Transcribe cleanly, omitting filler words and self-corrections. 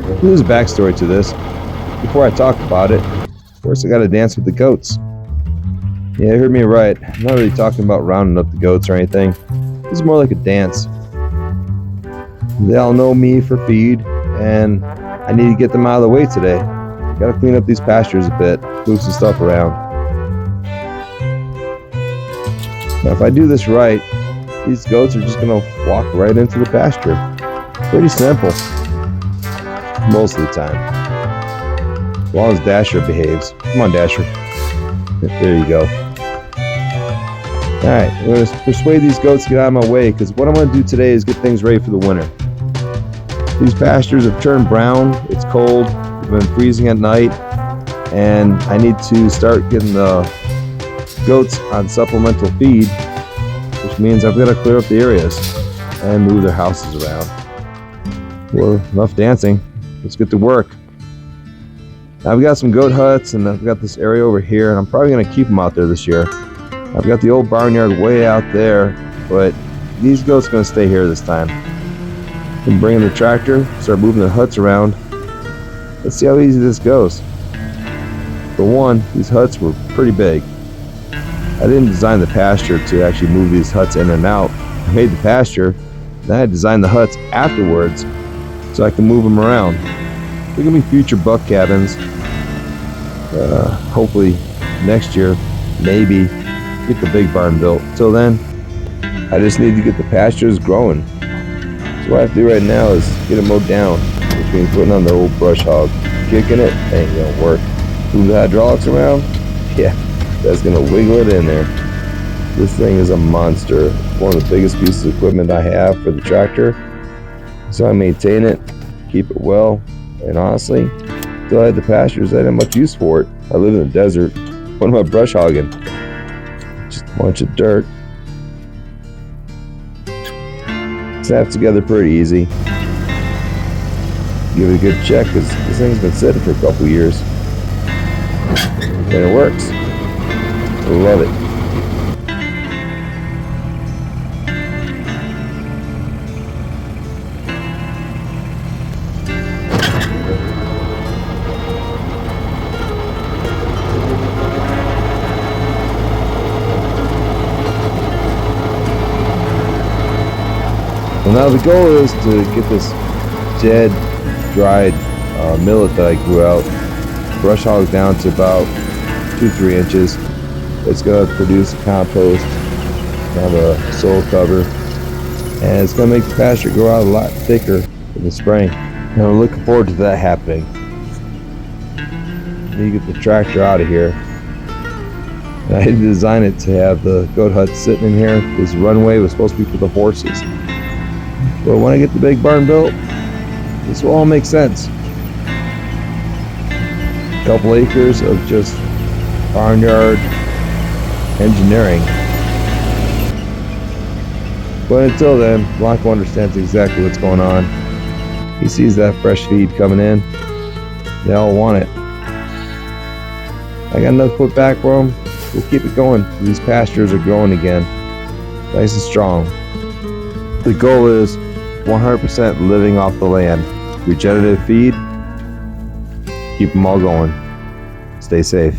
There's a backstory to this. Before I talk about it, first I gotta dance with the goats. Yeah, you heard me right. I'm not really talking about rounding up the goats or anything. This is more like a dance. They all know me for feed, and I need to get them out of the way today. Gotta clean up these pastures a bit, move some stuff around. Now, if I do this right, these goats are just gonna walk right into the pasture. Pretty simple. Most of the time. As long as Dasher behaves. Come on, Dasher. There you go. Alright, I'm going to persuade these goats to get out of my way, because what I'm going to do today is get things ready for the winter. These pastures have turned brown, it's cold, it's been freezing at night, and I need to start getting the goats on supplemental feed, which means I've got to clear up the areas and move their houses around. Well, enough dancing. Let's get to work. I've got some goat huts, and I've got this area over here, and I'm probably going to keep them out there this year. I've got the old barnyard way out there, but these goats are going to stay here this time. I'm bringing the tractor, start moving the huts around. Let's see how easy this goes. For one, these huts were pretty big. I didn't design the pasture to actually move these huts in and out. I made the pasture, then I designed the huts afterwards so I can move them around. They're going to be future buck cabins. Hopefully next year, maybe, get the big barn built. Till then, I just need to get the pastures growing. So what I have to do right now is get it mowed down, which means putting on the old brush hog. Kicking it ain't going to work. Move the hydraulics around, yeah, that's going to wiggle it in there. This thing is a monster. One of the biggest pieces of equipment I have for the tractor. So I maintain it, keep it well, and honestly, until I had the pastures, I didn't have much use for it. I live in the desert. What am I brush hogging? Just a bunch of dirt. Snap together pretty easy. Give it a good check, because this thing's been sitting for a couple years. And it works. I love it. Well, now the goal is to get this dead, dried millet that I grew out, brush hog down to about 2-3 inches. It's going to produce compost, kind of a soil cover, and it's going to make the pasture grow out a lot thicker in the spring. And I'm looking forward to that happening. You get the tractor out of here. And I had to design it to have the goat hut sitting in here. This runway was supposed to be for the horses. But when I get the big barn built, this will all make sense. A couple acres of just barnyard engineering. But until then, Blanco understands exactly what's going on. He sees that fresh feed coming in. They all want it. I got enough put back for them. We'll keep it going. These pastures are growing again. Nice and strong. The goal is 100% living off the land. Regenerative feed. Keep them all going. Stay safe.